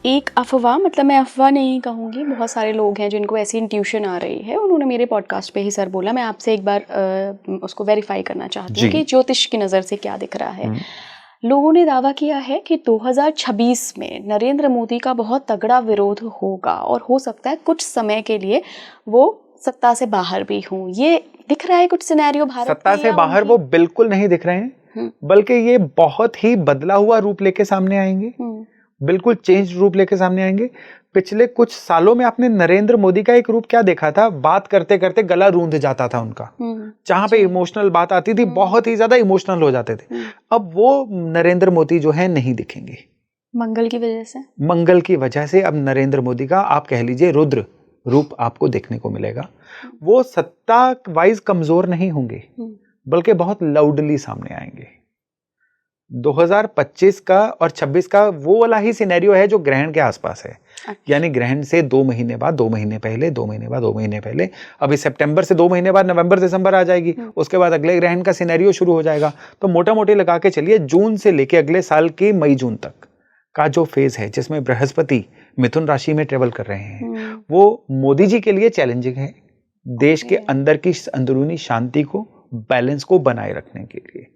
एक अफवाह, मतलब मैं अफवाह नहीं कहूँगी, बहुत सारे लोग हैं जिनको ऐसी इंट्यूशन आ रही है, उन्होंने मेरे पॉडकास्ट पे ही सर बोला, मैं आपसे एक बार उसको वेरीफाई करना चाहती हूँ कि ज्योतिष की नज़र से क्या दिख रहा है। लोगों ने दावा किया है कि 2026 में नरेंद्र मोदी का बहुत तगड़ा विरोध होगा और हो सकता है कुछ समय के लिए वो सत्ता से बाहर भी हों। ये दिख रहा है कुछ सिनेरियो भारत में? सत्ता से बाहर वो बिल्कुल नहीं दिख रहे हैं, बल्कि ये बहुत ही बदला हुआ रूप लेके सामने आएंगे, बिल्कुल चेंज रूप लेके सामने आएंगे। पिछले कुछ सालों में आपने नरेंद्र मोदी का एक रूप क्या देखा था? बात करते करते गला रूंध जाता था उनका, जहां पे इमोशनल बात आती थी बहुत ही ज्यादा इमोशनल हो जाते थे। अब वो नरेंद्र मोदी जो है नहीं दिखेंगे। मंगल की वजह से? मंगल की वजह से अब नरेंद्र मोदी का आप कह लीजिए रुद्र रूप आपको देखने को मिलेगा। वो सत्ता वाइज कमजोर नहीं होंगे, बल्कि बहुत लाउडली सामने आएंगे। 2025 का और 26 का वो वाला ही सिनेरियो है जो ग्रहण के आसपास है। यानी ग्रहण से 2 महीने बाद, 2 महीने पहले, 2 महीने बाद, 2 महीने पहले, अभी सितंबर से 2 महीने बाद नवंबर दिसंबर आ जाएगी, उसके बाद अगले ग्रहण का सिनेरियो शुरू हो जाएगा। तो मोटा मोटी लगा के चलिए जून से लेके अगले साल के मई जून तक का जो फेज है जिसमें बृहस्पति मिथुन राशि में ट्रेवल कर रहे हैं, वो मोदी जी के लिए चैलेंजिंग है, देश के अंदर की अंदरूनी शांति को, बैलेंस को बनाए रखने के लिए।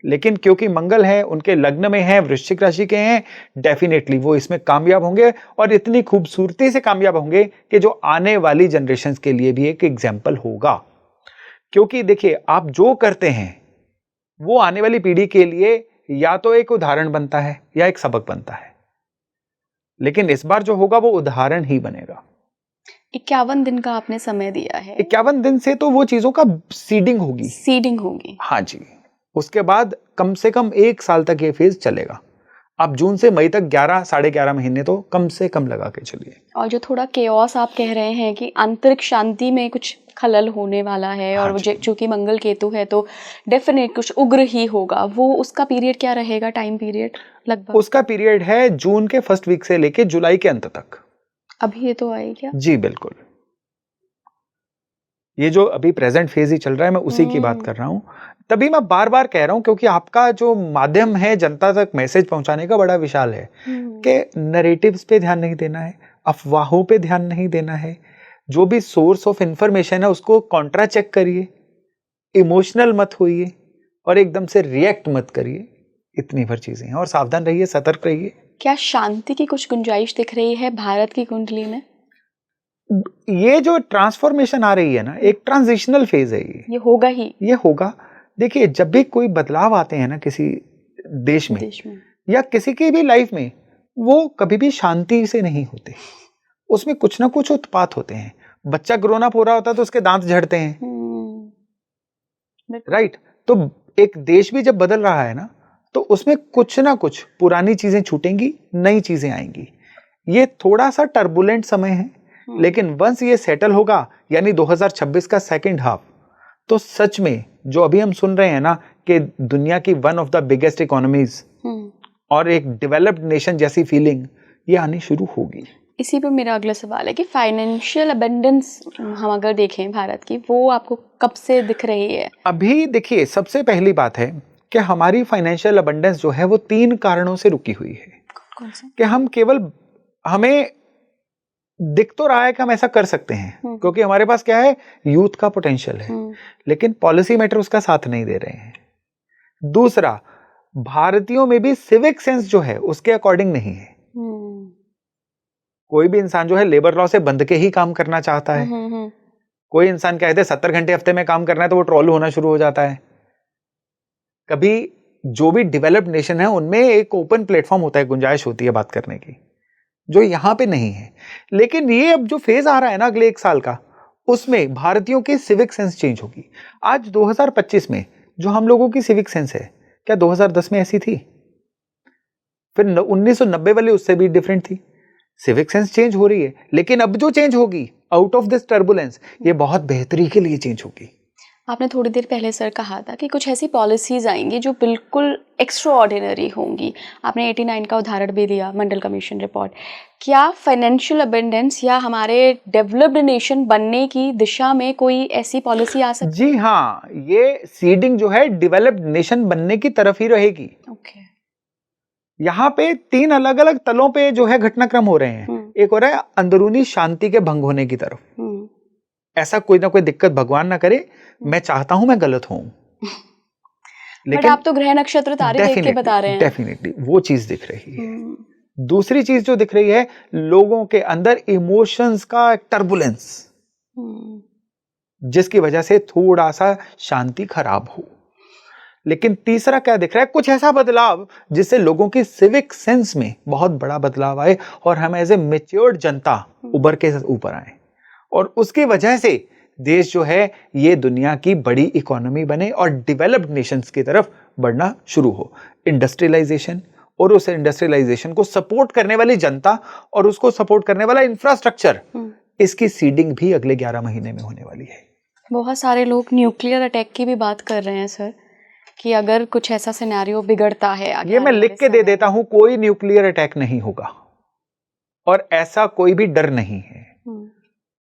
लेकिन क्योंकि मंगल है, उनके लग्न में है, वृश्चिक राशि के हैं, डेफिनेटली वो इसमें कामयाब होंगे और इतनी खूबसूरती से कामयाब होंगे कि जो आने वाली जनरेशंस के लिए भी एक एग्जाम्पल होगा। क्योंकि देखिए, आप जो करते हैं वो आने वाली पीढ़ी के लिए या तो एक उदाहरण बनता है या एक सबक बनता है, लेकिन इस बार जो होगा वो उदाहरण ही बनेगा। 51 दिन का आपने समय दिया है। 51 दिन से तो वो चीजों का सीडिंग होगी। हाँ जी। उसके बाद कम से कम 1 साल तक ये फेज चलेगा। आप जून से मई तक 11 साढ़े 11 महीने तो कम से कम लगा के चलिए। और जो थोड़ा केओस आप कह रहे हैं कि आंतरिक शांति में कुछ खलल होने वाला है, और चूंकि मंगल केतु है तो डेफिनेट कुछ उग्र ही होगा, वो उसका पीरियड क्या रहेगा, टाइम पीरियड लगभग? उसका पीरियड है जून के फर्स्ट वीक से लेके जुलाई के अंत तक। अभी ये तो आई क्या? जी बिल्कुल, ये जो अभी प्रेजेंट फेज ही चल रहा है, मैं उसी की बात कर रहा हूं। तभी मैं बार बार कह रहा हूं, क्योंकि आपका जो माध्यम है जनता तक मैसेज पहुंचाने का बड़ा विशाल है, कि नैरेटिव्स पे ध्यान नहीं देना है, अफवाहों पे ध्यान नहीं देना है, जो भी सोर्स ऑफ इंफॉर्मेशन है उसको कॉन्ट्रा चेक करिए, इमोशनल मत होइए और एकदम से रिएक्ट मत करिए। इतनी भर चीजें हैं, और सावधान रहिए, सतर्क रहिए। क्या शांति की कुछ गुंजाइश दिख रही है भारत की कुंडली में? ये जो ट्रांसफॉर्मेशन आ रही है ना, एक ट्रांजिशनल फेज है। ये होगा ही, ये होगा। देखिए, जब भी कोई बदलाव आते हैं ना किसी देश में या किसी की भी लाइफ में, वो कभी भी शांति से नहीं होते, उसमें कुछ ना कुछ उत्पात होते हैं। बच्चा ग्रोन अप हो रहा होता है तो उसके दांत झड़ते हैं, राइट? तो एक देश भी जब बदल रहा है ना, तो उसमें कुछ ना कुछ पुरानी चीजें छूटेंगी, नई चीजें आएंगी। ये थोड़ा सा टर्बुलेंट समय है, लेकिन वंस ये सेटल होगा, यानी 2026 का सेकंड हाफ, तो सच में जो अभी हम सुन रहे हैं ना कि दुनिया की one of the biggest economies और एक डेवलप्ड नेशन जैसी फीलिंग, ये आनी शुरू होगी। इसी पे मेरा अगला सवाल है कि फाइनेंशियल अबंडेंस हम अगर देखें भारत की, वो आपको कब से दिख रही है? अभी देखिए, सबसे पहली बात है कि हमारी फाइनेंशियल अबंडेंस जो है वो 3 कारणों से रुकी हुई है। कौन से? कि हम केवल, हमें दिख तो रहा है कि हम ऐसा कर सकते हैं, क्योंकि हमारे पास क्या है, यूथ का पोटेंशियल है, लेकिन पॉलिसी मैटर उसका साथ नहीं दे रहे हैं। दूसरा, भारतीयों में भी सिविक सेंस जो है उसके अकॉर्डिंग नहीं है। कोई भी इंसान जो है लेबर लॉ से बंध के ही काम करना चाहता है। कोई इंसान कहते हैं 70 घंटे हफ्ते में काम करना है, तो वो ट्रोल होना शुरू हो जाता है। कभी जो भी डेवलप्ड नेशन है उनमें एक ओपन प्लेटफॉर्म होता है, गुंजाइश होती है बात करने की, जो यहां पे नहीं है। लेकिन ये अब जो फेज आ रहा है ना अगले 1 साल का, उसमें भारतीयों की सिविक सेंस चेंज होगी। आज 2025 में जो हम लोगों की सिविक सेंस है, क्या 2010 में ऐसी थी? फिर 1990 वाली उससे भी डिफरेंट थी। सिविक सेंस चेंज हो रही है, लेकिन अब जो चेंज होगी आउट ऑफ दिस टर्बुलेंस, ये बहुत बेहतरी के लिए चेंज होगी। आपने थोड़ी देर पहले सर कहा था कि कुछ ऐसी पॉलिसीज आएंगी जो बिल्कुल एक्स्ट्रा ऑर्डिनरी होंगी। आपने 89 का उदाहरण भी दिया, मंडल कमीशन रिपोर्ट। क्या फाइनेंशियल अबंडेंस या हमारे डेवलप्ड नेशन बनने की दिशा में कोई ऐसी पॉलिसी आ सकती है? जी हाँ, ये सीडिंग जो है डेवलप्ड नेशन बनने की तरफ ही रहेगी। ओके। यहाँ पे 3 अलग अलग तलों पे जो है घटनाक्रम हो रहे हैं। एक हो रहा है अंदरूनी शांति के भंग होने की तरफ। ऐसा कोई ना कोई दिक्कत भगवान ना करे, मैं चाहता हूं मैं गलत हूं, लेकिन आप तो ग्रह नक्षत्र तारे देख के बता रहे हैं। डेफिनेटली वो चीज दिख रही है। दूसरी चीज जो दिख रही है, लोगों के अंदर इमोशंस का टर्बुलेंस, जिसकी वजह से थोड़ा सा शांति खराब हो। लेकिन तीसरा क्या दिख रहा है, कुछ ऐसा बदलाव जिससे लोगों की सिविक सेंस में बहुत बड़ा बदलाव आए और हम एज ए मैच्योर्ड जनता उभर के ऊपर आए, और उसकी वजह से देश जो है ये दुनिया की बड़ी इकोनॉमी बने और डेवलप्ड नेशंस की तरफ बढ़ना शुरू हो। इंडस्ट्रियलाइजेशन और उस इंडस्ट्रियलाइजेशन को सपोर्ट करने वाली जनता और उसको सपोर्ट करने वाला इंफ्रास्ट्रक्चर, इसकी सीडिंग भी अगले 11 महीने में होने वाली है। बहुत सारे लोग न्यूक्लियर अटैक की भी बात कर रहे हैं सर, कि अगर कुछ ऐसा सिनेरियो बिगड़ता है, ये मैं लिख के दे देता हूं, कोई न्यूक्लियर अटैक नहीं होगा और ऐसा कोई भी डर नहीं है।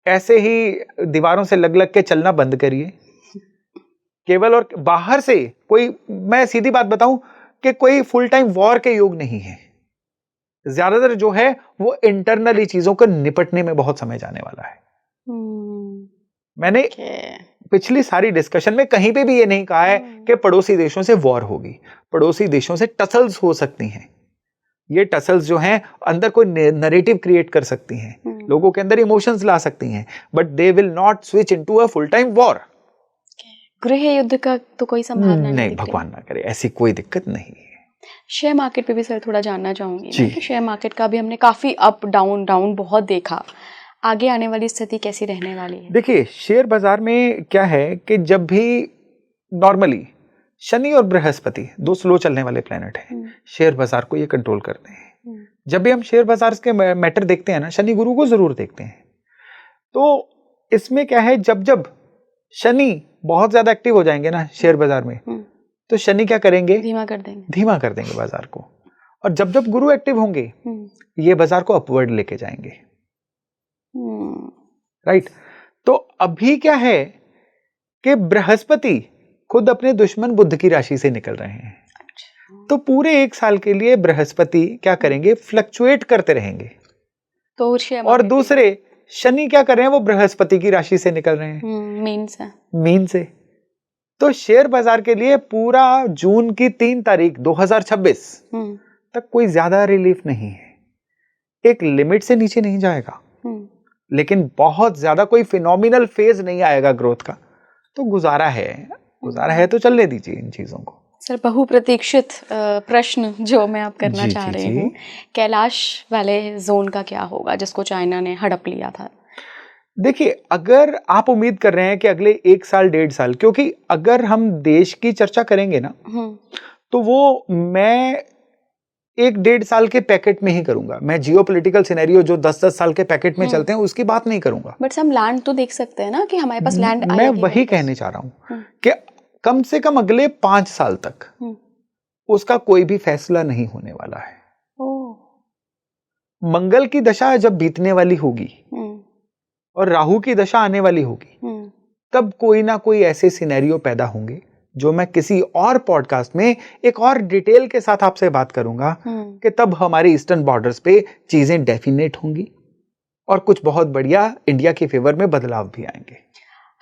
ऐसे ही दीवारों से लग लग के चलना बंद करिए केवल, और बाहर से कोई, मैं सीधी बात बताऊं कि कोई फुल टाइम वॉर के योग नहीं है। ज्यादातर जो है वो इंटरनली चीजों को निपटने में बहुत समय जाने वाला है। मैंने पिछली सारी डिस्कशन में कहीं पे भी ये नहीं कहा है कि पड़ोसी देशों से वॉर होगी। पड़ोसी देशों से टसल्स हो सकती हैं। ये टसल्स जो हैं अंदर कोई नैरेटिव क्रिएट कर सकती हैं, लोगों के अंदर इमोशंस ला सकती हैं, but they will not switch into a full time war. गृह युद्ध का तो कोई संभावना नहीं, भगवान ना करे, ऐसी कोई दिक्कत नहीं है। शेयर मार्केट पे भी सर थोड़ा जानना चाहूंगी मैं कि शेयर मार्केट का भी हमने काफी अप डाउन बहुत देखा, आगे आने वाली स्थिति कैसी रहने वाली है? देखिए, शेयर बाजार में क्या है कि जब भी नॉर्मली शनि और बृहस्पति 2 स्लो चलने वाले प्लेनेट हैं, शेयर बाजार को ये कंट्रोल करते हैं। जब भी हम शेयर बाजार के मैटर देखते हैं ना, शनि गुरु को जरूर देखते हैं। तो इसमें क्या है, जब जब शनि बहुत ज्यादा एक्टिव हो जाएंगे ना शेयर बाजार में, तो शनि क्या करेंगे, धीमा कर देंगे बाजार को, और जब जब गुरु एक्टिव होंगे ये बाजार को अपवर्ड लेके जाएंगे। राइट। तो अभी क्या है कि बृहस्पति खुद अपने दुश्मन बुध की राशि से निकल रहे हैं। तो पूरे 1 साल के लिए बृहस्पति क्या करेंगे, फ्लक्चुएट करते रहेंगे। तो और दूसरे शनि क्या कर रहे हैं, वो बृहस्पति की राशि से निकल रहे हैं, मीन से। तो शेयर बाजार के लिए पूरा जून की 3 तारीख 2026 तक कोई ज्यादा रिलीफ नहीं है। एक लिमिट से नीचे नहीं जाएगा, लेकिन बहुत ज्यादा कोई फिनोमिनल फेज नहीं आएगा ग्रोथ का। तो गुजारा है तो चलने दीजिए इन चीजों को। सर, बहुप्रतीक्षित प्रश्न जो मैं आप करना चाह रही हूँ, कैलाश वाले जोन का क्या होगा जिसको चाइना ने हड़प लिया था? देखिए, अगर आप उम्मीद कर रहे हैं कि अगले 1 साल 1.5 साल, क्योंकि अगर हम देश की चर्चा करेंगे ना तो वो मैं 1-1.5 साल के पैकेट में ही करूंगा। मैं जियोपॉलिटिकल सिनेरियो जो 10-10 साल के पैकेट में चलते हैं उसकी बात नहीं करूंगा। बट हम लैंड तो देख सकते हैं ना कि हमारे पास लैंड, मैं वही कहने चाह रहा हूं कि कम से कम अगले 5 साल तक उसका कोई भी फैसला नहीं होने वाला है। मंगल की दशा जब बीतने वाली होगी और राहु की दशा आने वाली होगी, तब कोई ना कोई ऐसे सिनेरियो पैदा होंगे जो मैं किसी और पॉडकास्ट में एक और डिटेल के साथ आपसे बात करूंगा कि तब हमारी ईस्टर्न बॉर्डर्स पे चीजें डेफिनेट होंगी और कुछ बहुत बढ़िया इंडिया के फेवर में बदलाव भी आएंगे।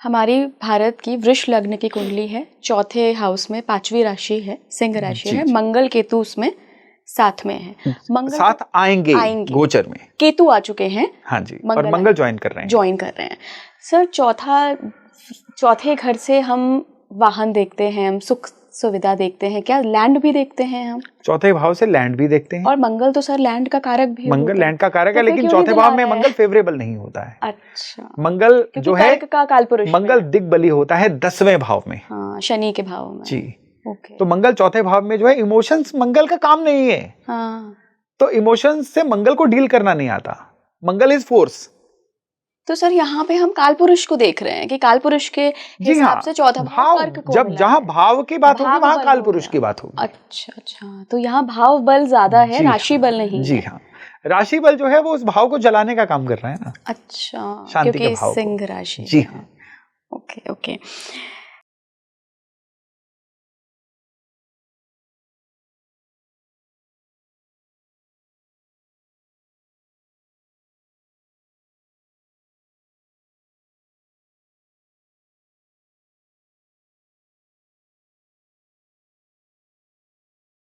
हमारी भारत की वृष लग्न की कुंडली है, 4थे हाउस में 5वीं राशि है, सिंह राशि है, मंगल केतु उसमें 7 में है। मंगल 7 आएंगे गोचर में, केतु आ चुके हैं। हाँ जी, और मंगल ज्वाइन कर रहे हैं। सर, चौथे घर से हम वाहन देखते हैं, हम सुख सुविधा देखते हैं, क्या लैंड भी देखते हैं हम? 4थे भाव से लैंड भी देखते हैं। और मंगल तो सर लैंड का कारक भी, मंगल लैंड का कारक है, लेकिन 4थे भाव में मंगल फेवरेबल नहीं होता है। अच्छा, मंगल जो है का कालपुरुष, मंगल दिग्बली होता है 10वें भाव में, हाँ, शनि के भाव में जी। तो मंगल 4थे भाव में जो है, इमोशंस मंगल का काम नहीं है। तो इमोशंस से मंगल को डील करना नहीं आता। मंगल इज फोर्स। तो सर यहाँ पे हम कालपुरुष को देख रहे हैं कि कालपुरुष के हिसाब से 4था भाव, जब जहाँ भाव की बात होगी वहाँ कालपुरुष की बात होगी। अच्छा, तो यहाँ भाव बल ज्यादा है, राशि बल नहीं। जी हाँ, राशि बल जो है वो उस भाव को जलाने का काम कर रहा है ना। अच्छा, शांति के भाव, सिंह राशि। जी हाँ। ओके।